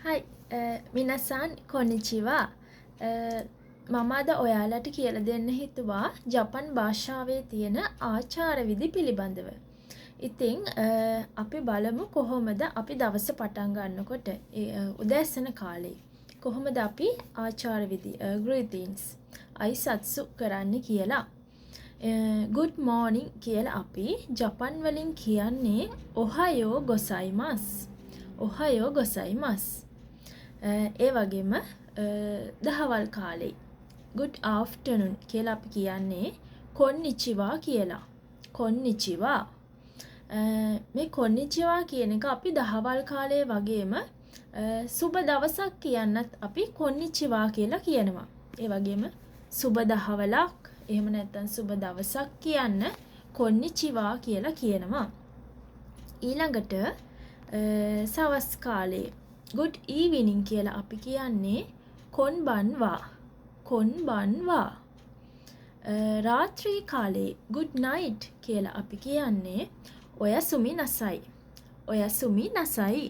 හයි මිනසන් කොනිචිවා මම අද ඔයාලට කියලා දෙන්න හිතුවා ජපන් භාෂාවේ තියෙන ආචාර විදි පිළිබඳව. ඉතින් අපි බලමු කොහොමද අපි දවස පටන් ගන්නකොට උදෑසන කාලේ කොහොමද අපි ආචාර විදි greetings අයිසත්සු කරන්න කියලා. good morning කියලා අපි ජපන් වලින් කියන්නේ ඔහයෝ ගොසයිමස්. ඔහයෝ ගොසයිමස්. ඒ වගේම දහවල් කාලේ good afternoon කියලා අපි කියන්නේ කොන්නිචිවා කියලා. කොන්නිචිවා. මේ කොන්නිචිවා කියන එක අපි දහවල් කාලේ වගේම සුබ දවසක් කියන්නත් අපි කොන්නිචිවා කියලා කියනවා. ඒ වගේම සුබ දහවලක් එහෙම නැත්නම් සුබ දවසක් කියන්න කොන්නිචිවා කියලා කියනවා. ඊළඟට සවස් කාලේ good evening කියලා අපි කියන්නේ කොන්බන්වා. කොන්බන්වා. රාත්‍රී කාලේ good night කියලා අපි කියන්නේ ඔයසුමි නසයි. ඔයසුමි නසයි.